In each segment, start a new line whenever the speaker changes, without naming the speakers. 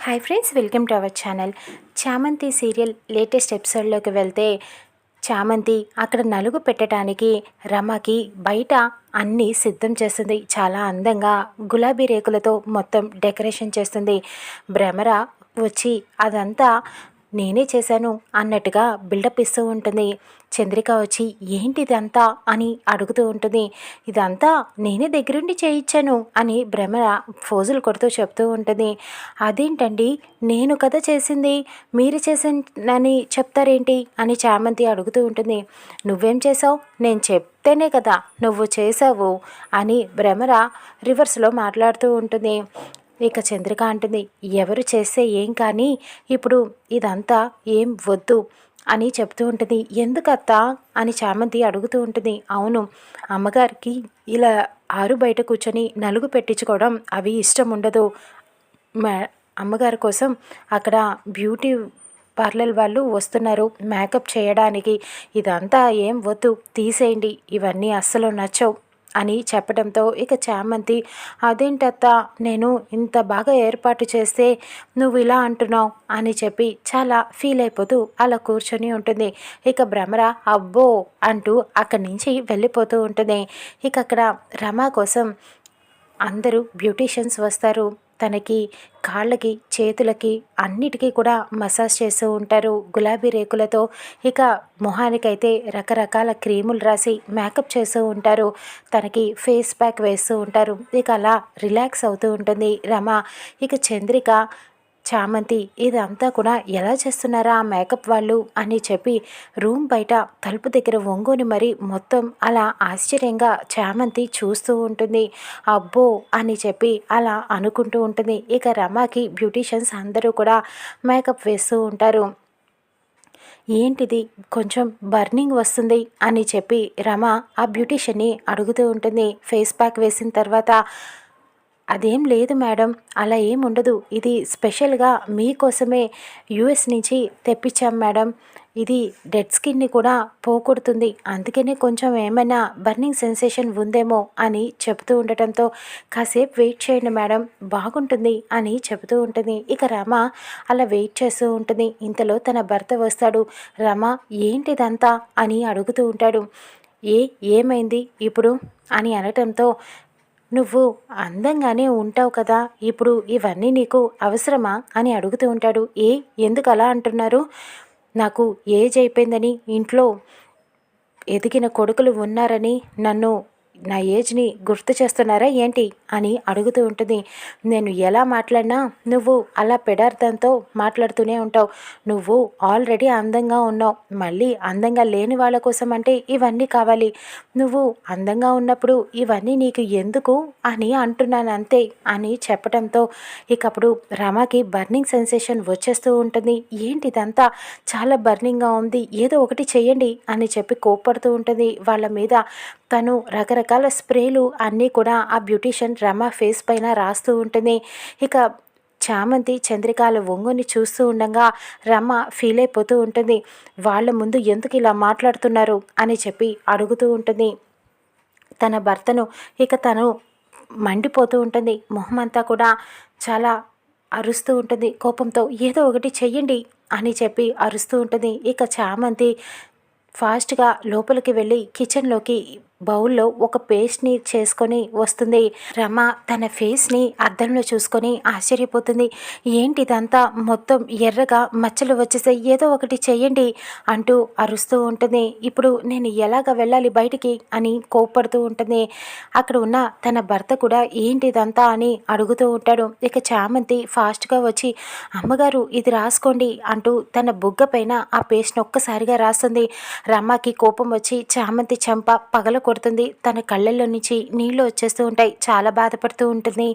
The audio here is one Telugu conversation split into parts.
Hi friends, welcome to our channel. చామంతి సీరియల్ లేటెస్ట్ ఎపిసోడ్లోకి వెళ్తే, చామంతి అక్కడ నలుగు పెట్టడానికి రమకి బయట అన్నీ సిద్ధం చేస్తుంది. చాలా అందంగా గులాబీ రేకులతో మొత్తం డెకరేషన్ చేస్తుంది. భ్రమర వచ్చి అదంతా నేనే చేశాను అన్నట్టుగా బిల్డప్ ఇస్తూ ఉంటుంది. చంద్రిక వచ్చి ఏంటిదంతా అని అడుగుతూ ఉంటుంది. ఇదంతా నేనే దగ్గరుండి చేయించాను అని భ్రమర ఫోజులు కొడుతూ చెప్తూ ఉంటుంది. అదేంటండి, నేను కదా చేసింది, మీరు చేసిందని చెప్తారేంటి అని చామంతి అడుగుతూ ఉంటుంది. నువ్వేం చేసావు, నేను చెప్తేనే కదా నువ్వు చేసావు అని భ్రమర రివర్స్లో మాట్లాడుతూ ఉంటుంది. ఇక చంద్రిక అంటుంది, ఎవరు చేస్తే ఏం కానీ ఇప్పుడు ఇదంతా ఏం వద్దు అని చెప్తూ ఉంటుంది. ఎందుకత్తా అని చామంతి అడుగుతూ ఉంటుంది. అవును, అమ్మగారికి ఇలా ఆరు బయట కూర్చొని నలుగు పెట్టించుకోవడం అవి ఇష్టం ఉండదు. అమ్మగారి కోసం అక్కడ బ్యూటీ పార్లర్ వాళ్ళు వస్తున్నారు మేకప్ చేయడానికి, ఇదంతా ఏం వద్దు తీసేయండి, ఇవన్నీ అస్సలు నచ్చవు అని చెప్పడంతో ఇక చామంతి, అదేంటత్తా నేను ఇంత బాగా ఏర్పాటు చేస్తే నువ్వు ఇలా అంటున్నావు అని చెప్పి చాలా ఫీల్ అయిపోతూ అలా కూర్చొని ఉంటుంది. ఇక భ్రమర అబ్బో అంటూ అక్కడి నుంచి వెళ్ళిపోతూ ఉంటుంది. ఇక అక్కడ రమ కోసం అందరూ బ్యూటీషియన్స్ వస్తారు. తనకి కాళ్ళకి చేతులకి అన్నిటికీ కూడా మసాజ్ చేస్తూ ఉంటారు గులాబీ రేకులతో. ఇక మొహానికైతే రకరకాల క్రీములు రాసి మేకప్ చేస్తూ ఉంటారు. తనకి ఫేస్ ప్యాక్ వేస్తూ ఉంటారు. ఇక అలా రిలాక్స్ అవుతూ ఉంటుంది రమ. ఇక చంద్రిక, చామంతి ఇదంతా కూడా ఎలా చేస్తున్నారా ఆ మేకప్ వాళ్ళు అని చెప్పి రూమ్ బయట తలుపు దగ్గర వంగుని మరి మొత్తం అలా ఆశ్చర్యంగా చామంతి చూస్తూ ఉంటుంది. అబ్బో అని చెప్పి అలా అనుకుంటూ ఉంటుంది. ఇక రమకి బ్యూటీషియన్స్ అందరూ కూడా మేకప్ వేస్తూ ఉంటారు. ఏంటిది కొంచెం బర్నింగ్ వస్తుంది అని చెప్పి రమ ఆ బ్యూటీషియన్ని అడుగుతూ ఉంటుంది. ఫేస్ ప్యాక్ వేసిన తర్వాత, అదేం లేదు మేడం, అలా ఏం ఉండదు, ఇది స్పెషల్గా మీకోసమే యూఎస్ నుంచి తెప్పించాం మేడం, ఇది డెడ్ స్కిన్ని కూడా పోగొడుతుంది, అందుకనే కొంచెం ఏమైనా బర్నింగ్ సెన్సేషన్ ఉందేమో అని చెబుతూ ఉండటంతో, కాసేపు వెయిట్ చేయండి మేడం బాగుంటుంది అని చెబుతూ ఉంటుంది. ఇక రమ అలా వెయిట్ చేస్తూ ఉంటుంది. ఇంతలో తన భర్త వస్తాడు. రమ ఏంటిదంతా అని అడుగుతూ ఉంటాడు. ఏమైంది ఇప్పుడు అని అనటంతో, నువ్వు అందంగానే ఉంటావు కదా, ఇప్పుడు ఇవన్నీ నీకు అవసరమా అని అడుగుతూ ఉంటాడు. ఎందుకు అలా అంటున్నారు, నాకు ఏజ్ అయిపోయిందని ఇంట్లో ఎదిగిన కొడుకులు ఉన్నారని నన్ను నా ఏజ్ని గుర్తు చేస్తున్నారా ఏంటి అని అడుగుతూ ఉంటుంది. నేను ఎలా మాట్లాడినా నువ్వు అలా పెడార్థంతో మాట్లాడుతూనే ఉంటావు. నువ్వు ఆల్రెడీ అందంగా ఉన్నావు, మళ్ళీ అందంగా లేని వాళ్ళ కోసం అంటే ఇవన్నీ కావాలి. నువ్వు అందంగా ఉన్నప్పుడు ఇవన్నీ నీకు ఎందుకు అని అంటున్నాను అంతే అని చెప్పడంతో ఇకప్పుడు రమకి బర్నింగ్ సెన్సేషన్ వచ్చేస్తూ ఉంటుంది. ఏంటి ఇదంతా చాలా బర్నింగ్గా ఉంది, ఏదో ఒకటి చెయ్యండి అని చెప్పి కోప్పడుతూ ఉంటుంది వాళ్ళ మీద. తను రకరకాల స్ప్రేలు అన్నీ కూడా ఆ బ్యూటీషియన్ రమ ఫేస్ పైన రాస్తూ ఉంటుంది. ఇక చామంతి చంద్రికాల వంగుని చూస్తూ ఉండగా రమ ఫీల్ అయిపోతూ ఉంటుంది. వాళ్ళ ముందు ఎందుకు ఇలా మాట్లాడుతున్నారు అని చెప్పి అడుగుతూ ఉంటుంది తన భర్తను. ఇక తను మండిపోతూ ఉంటుంది. మొహం అంతా కూడా చాలా అరుస్తూ ఉంటుంది కోపంతో. ఏదో ఒకటి చెయ్యండి అని చెప్పి అరుస్తూ ఉంటుంది. ఇక చామంతి ఫాస్ట్గా లోపలికి వెళ్ళి కిచెన్లోకి బౌల్లో ఒక పేస్ట్ని చేసుకొని వస్తుంది. రమ తన ఫేస్ని అద్దంలో చూసుకొని ఆశ్చర్యపోతుంది. ఏంటిదంతా మొత్తం ఎర్రగా మచ్చలు వచ్చేసాయి, ఏదో ఒకటి చెయ్యండి అంటూ అరుస్తూ ఉంటుంది. ఇప్పుడు నేను ఎలాగ వెళ్ళాలి బయటికి అని కోప్పడుతూ ఉంటుంది. అక్కడ ఉన్న తన భర్త కూడా ఏంటిదంతా అని అడుగుతూ ఉంటాడు. ఇక చామంతి ఫాస్ట్గా వచ్చి, అమ్మగారు ఇది రాసుకోండి అంటూ తన బుగ్గ పైన ఆ పేస్ట్ని ఒక్కసారిగా రాస్తుంది. రమకి కోపం వచ్చి చామంతి చెంప పగల కొడుతుంది. తన కళ్ళల్లో నుంచి నీళ్లు వచ్చేస్తూ ఉంటాయి. చాలా బాధపడుతూ ఉంటుంది.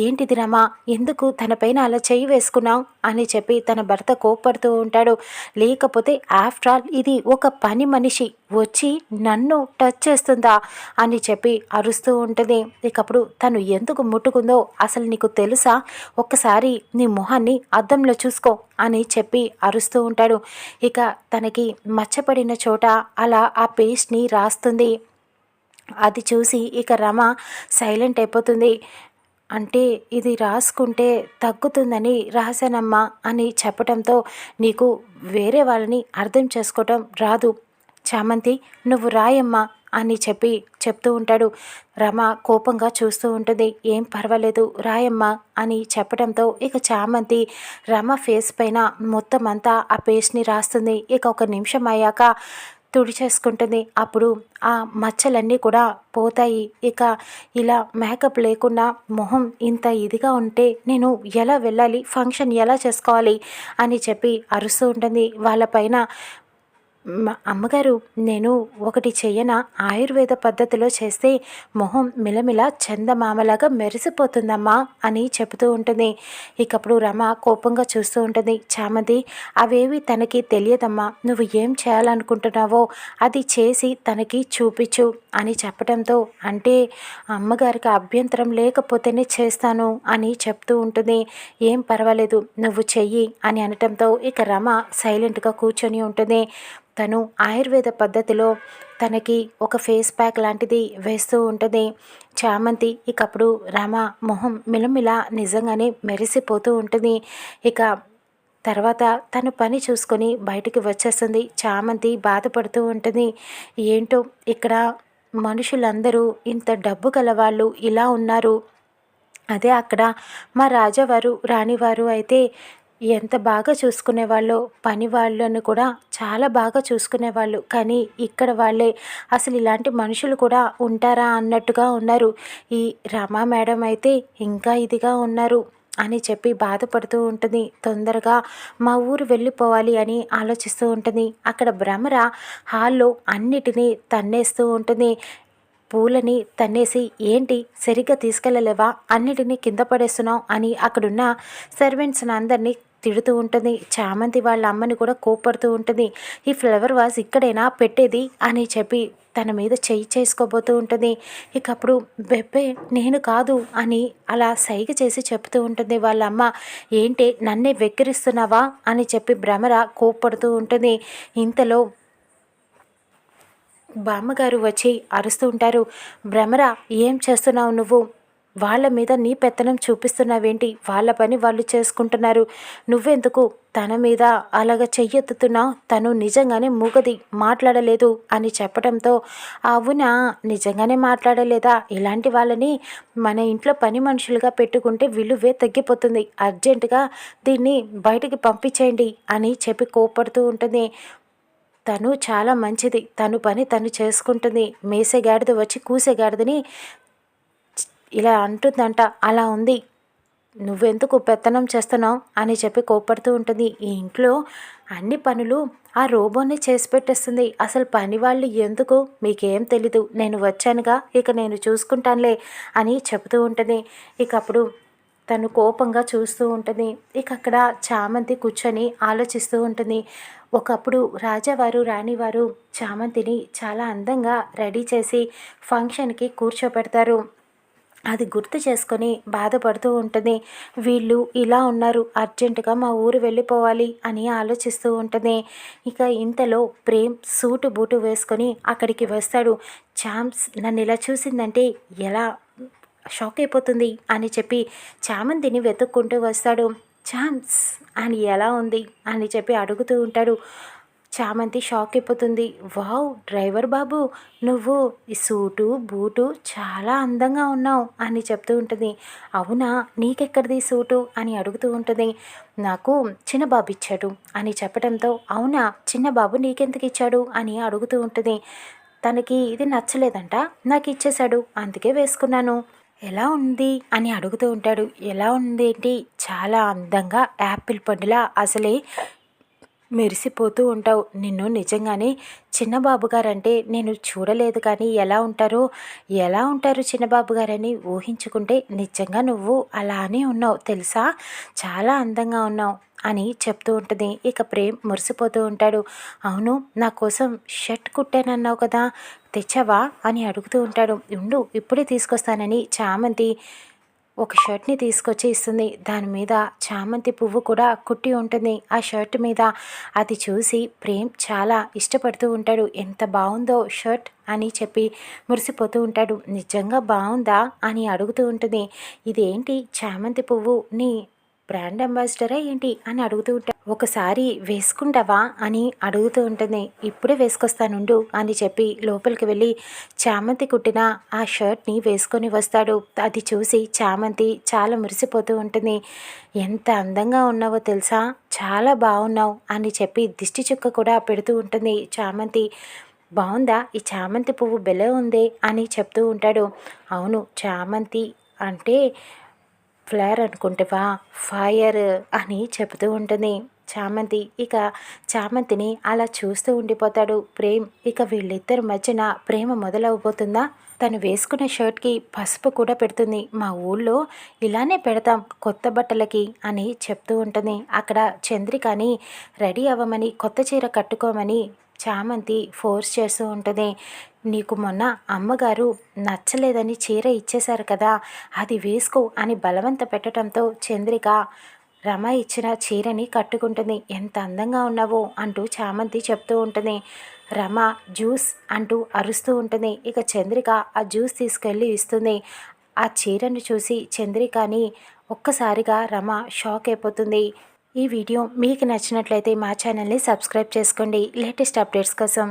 ఏంటిది రమ, ఎందుకు తనపైన అలా చేయి వేసుకున్నావు అని చెప్పి తన భర్త కోప్పడుతూ ఉంటాడు. లేకపోతే ఆఫ్టర్ ఆల్ ఇది ఒక పని మనిషి వచ్చి నన్ను టచ్ చేస్తుందా అని చెప్పి అరుస్తూ ఉంటుంది. ఇకప్పుడు తను ఎందుకు ముట్టుకుందో అసలు నీకు తెలుసా, ఒక్కసారి నీ మొహాన్ని అద్దంలో చూసుకో అని చెప్పి అరుస్తూ ఉంటాడు. ఇక తనకి మచ్చపడిన చోట అలా ఆ పేస్ట్ని రాస్తుంది. అది చూసి ఇక రమ సైలెంట్ అయిపోతుంది. అంటే ఇది రాసుకుంటే తగ్గుతుందని రాశానమ్మా అని చెప్పడంతో నీకు వేరే వాళ్ళని అర్థం చేసుకోవటం రాదు. చామంతి నువ్వు రాయమ్మా అని చెప్తూ ఉంటాడు. రమ కోపంగా చూస్తూ ఉంటుంది. ఏం పర్వాలేదు రాయమ్మా అని చెప్పడంతో ఇక చామంతి రమ ఫేస్ పైన మొత్తం అంతా ఆ పేస్ట్ని రాస్తుంది. ఇక ఒక నిమిషం అయ్యాక తుడిచేసుకుంటుంది. అప్పుడు ఆ మచ్చలన్నీ కూడా పోతాయి. ఇక ఇలా మేకప్ లేకుండా మొహం ఇంత ఇదిగా ఉంటే నేను ఎలా వెళ్ళాలి, ఫంక్షన్ ఎలా చేసుకోవాలి అని అరుస్తూ ఉంటుంది. వాళ్ళపైన అమ్మగారు నేను ఒకటి చెయ్యన, ఆయుర్వేద పద్ధతిలో చేస్తే మొహం మిలమిల చందమామలాగా మెరిసిపోతుందమ్మా అని చెబుతూ ఉంటుంది. ఇకప్పుడు రమ కోపంగా చూస్తూ ఉంటుంది. చామంతి అవేవి తనకి తెలియదమ్మా, నువ్వు ఏం చేయాలనుకుంటున్నావో అది చేసి తనకి చూపించు అని చెప్పడంతో అంటే అమ్మగారికి అభ్యంతరం లేకపోతేనే చేస్తాను అని చెప్తూ ఉంటుంది. ఏం పర్వాలేదు నువ్వు చెయ్యి అని అనటంతో ఇక రమ సైలెంట్గా కూర్చొని ఉంటుంది. తను ఆయుర్వేద పద్ధతిలో తనకి ఒక ఫేస్ ప్యాక్ లాంటిది వేస్తూ ఉంటుంది. చామంతి ఇకప్పుడు రమ మొహం మిలమిల నిజంగానే మెరిసిపోతూ ఉంటుంది. ఇక తర్వాత తను పని చూసుకొని బయటికి వచ్చేస్తుంది. చామంతి బాధపడుతూ ఉంటుంది. ఏంటో ఇక్కడ మనుషులందరూ ఇంత డబ్బు గలవాళ్ళు ఇలా ఉన్నారు. అదే అక్కడ మా రాజావారు రాణివారు అయితే ఎంత బాగా చూసుకునేవాళ్ళో, పని వాళ్ళను కూడా చాలా బాగా చూసుకునేవాళ్ళు. కానీ ఇక్కడ వాళ్ళే అసలు ఇలాంటి మనుషులు కూడా ఉంటారా అన్నట్టుగా ఉన్నారు. ఈ రమా మేడం అయితే ఇంకా ఇదిగా ఉన్నారు అని బాధపడుతూ ఉంటుంది. తొందరగా మా ఊరు వెళ్ళిపోవాలి అని ఆలోచిస్తూ ఉంటుంది. అక్కడ భ్రమర హాల్లో అన్నిటినీ తన్నేస్తూ ఉంటుంది. పూలని తన్నేసి ఏంటి సరిగ్గా తీసుకెళ్ళలేవా, అన్నిటినీ కింద పడేస్తున్నావు అని అక్కడున్న సర్వెంట్స్ని అందరినీ తిడుతూ ఉంటుంది. చామంతి వాళ్ళ అమ్మని కూడా కోప్పడుతూ ఉంటుంది. ఈ ఫ్లవర్ వాజ్ ఇక్కడైనా పెట్టేది అని తన మీద చేసుకోబోతూ ఉంటుంది. ఇక అప్పుడు బెబ్బే నేను కాదు అని అలా సైగ చేసి చెప్తూ ఉంటుంది వాళ్ళ అమ్మ. ఏంటి నన్నే వెక్కిరిస్తున్నావా అని భ్రమర కోప్పడుతూ ఉంటుంది. ఇంతలో బామ్మగారు వచ్చి అరుస్తూ ఉంటారు. భ్రమర ఏం చేస్తున్నావు నువ్వు, వాళ్ళ మీద నీ పెత్తనం చూపిస్తున్నావేంటి, వాళ్ళ పని వాళ్ళు చేసుకుంటున్నారు, నువ్వెందుకు తన మీద అలాగ చెయ్యెత్తుతున్నావు, తను నిజంగానే మూగది మాట్లాడలేదు అని చెప్పడంతో అవునా నిజంగానే మాట్లాడలేదా, ఇలాంటి వాళ్ళని మన ఇంట్లో పని మనుషులుగా పెట్టుకుంటే విలువే తగ్గిపోతుంది, అర్జెంటుగా దీన్ని బయటికి పంపించేయండి అని కోపడుతూ ఉంటుంది. తను చాలా మంచిది, తను పని తను చేసుకుంటుంది, మేసేగాడిద వచ్చి కూసేగాడిదని ఇలా అంటుందంట, అలా ఉంది, నువ్వెందుకు పెత్తనం చేస్తున్నావు అని కోపడుతూ ఉంటుంది. ఈ ఇంట్లో అన్ని పనులు ఆ రోబోనే చేసి పెట్టేస్తుంది, అసలు పని వాళ్ళు ఎందుకు మీకేం తెలీదు, నేను వచ్చానుగా ఇక నేను చూసుకుంటానులే అని చెబుతూ ఉంటుంది. ఇక అప్పుడు తను కోపంగా చూస్తూ ఉంటుంది. ఇక అక్కడ చామంతి కూర్చొని ఆలోచిస్తూ ఉంటుంది. ఒకప్పుడు రాజావారు రాణివారు చామంతిని చాలా అందంగా రెడీ చేసి ఫంక్షన్కి కూర్చోపెడతారు. అది గుర్తు చేసుకొని బాధపడుతూ ఉంటుంది. వీళ్ళు ఇలా ఉన్నారు, అర్జెంటుగా మా ఊరు వెళ్ళిపోవాలి అని ఆలోచిస్తూ ఉంటుంది. ఇక ఇంతలో ప్రేమ్ సూటు బూటు వేసుకొని అక్కడికి వస్తాడు. చామ్స్ నన్ను ఇలా చూసిందంటే ఎలా షాక్ అయిపోతుంది అని చామంతిని వెతుక్కుంటూ వస్తాడు. చామ్స్ అని ఎలా ఉంది అని అడుగుతూ ఉంటాడు. చామంతి షాక్ అయిపోతుంది. వావ్ డ్రైవర్ బాబు, నువ్వు ఈ సూటు బూటు చాలా అందంగా ఉన్నావు అని చెప్తూ ఉంటుంది. అవునా నీకెక్కడిది సూటు అని అడుగుతూ ఉంటుంది. నాకు చిన్నబాబు ఇచ్చాడు అని చెప్పడంతో అవునా చిన్నబాబు నీకెందుకు ఇచ్చాడు అని అడుగుతూ ఉంటుంది. తనకి ఇది నచ్చలేదంట, నాకు ఇచ్చేశాడు, అందుకే వేసుకున్నాను. ఎలా ఉంది అని అడుగుతూ ఉంటాడు. ఎలా ఉంది ఏంటి, చాలా అందంగా యాపిల్ పండులా అసలే మెరిసిపోతూ ఉంటావు, నిన్ను నిజంగానే చిన్నబాబు గారంటే నేను చూడలేదు, కానీ ఎలా ఉంటారు చిన్నబాబు గారని ఊహించుకుంటే నిజంగా నువ్వు అలానే ఉన్నావు తెలుసా, చాలా అందంగా ఉన్నావు అని చెప్తూ ఉంటుంది. ఇక ప్రేమ్ మురిసిపోతూ ఉంటాడు. అవును నా కోసం షర్ట్ కుట్టానన్నావు కదా, తెచ్చావా అని అడుగుతూ ఉంటాడు. ఉండు ఇప్పుడే తీసుకొస్తానని చామంతి ఒక షర్ట్ని తీసుకొచ్చి ఇస్తుంది. దాని మీద చామంతి పువ్వు కూడా కుట్టి ఉంటుంది ఆ షర్ట్ మీద. అది చూసి ప్రేమ్ చాలా ఇష్టపడుతూ ఉంటాడు. ఎంత బాగుందో షర్ట్ అని చెప్పి మురిసిపోతూ ఉంటాడు. నిజంగా బాగుందా అని అడుగుతూ ఉంటుంది. ఇదేంటి చామంతి పువ్వు నీ బ్రాండ్ అంబాసిడరా ఏంటి అని అడుగుతూ ఉంటాడు. ఒకసారి వేసుకుంటావా అని అడుగుతూ ఉంటుంది. ఇప్పుడే వేసుకొస్తానుండు అని చెప్పి లోపలికి వెళ్ళి చామంతి కుట్టిన ఆ షర్ట్ని వేసుకొని వస్తాడు. అది చూసి చామంతి చాలా మురిసిపోతూ ఉంటుంది. ఎంత అందంగా ఉన్నావో తెలుసా, చాలా బాగున్నావు అని చెప్పి దిష్టి చుక్క కూడా పెడుతూ ఉంటుంది చామంతి. బాగుందా, ఈ చామంతి పువ్వు భలే ఉందే అని చెప్తూ ఉంటాడు. అవును, చామంతి అంటే ఫ్లేర్ అనుకుంటావా, ఫైర్ అని చెబుతూ ఉంటుంది చామంతి. ఇక చామంతిని అలా చూస్తూ ఉండిపోతాడు ప్రేమ్. ఇక వీళ్ళిద్దరి మధ్యన ప్రేమ మొదలవబోతుందా. తను వేసుకున్న షర్ట్కి పసుపు కూడా పెడుతుంది. మా ఊళ్ళో ఇలానే పెడతాం కొత్త బట్టలకి అని చెప్తూ ఉంటుంది. అక్కడ చంద్రికని రెడీ అవ్వమని, కొత్త చీర కట్టుకోమని చామంతి ఫోర్స్ చేస్తూ ఉంటుంది. నీకు మొన్న అమ్మగారు నచ్చలేదని చీర ఇచ్చేశారు కదా, అది వేసుకో అని బలవంత పెట్టడంతో చంద్రిక రమ ఇచ్చిన చీరని కట్టుకుంటుంది. ఎంత అందంగా ఉన్నావో అంటూ చామంతి చెప్తూ ఉంటుంది. రమ జ్యూస్ అంటూ అరుస్తూ ఉంటుంది. ఇక చంద్రిక ఆ జ్యూస్ తీసుకెళ్ళి ఇస్తుంది. ఆ చీరను చూసి చంద్రికని ఒక్కసారిగా రమ షాక్ అయిపోతుంది. ఈ వీడియో మీకు నచ్చినట్లయితే మా ఛానల్ని సబ్స్క్రైబ్ చేసుకోండి లేటెస్ట్ అప్డేట్స్ కోసం.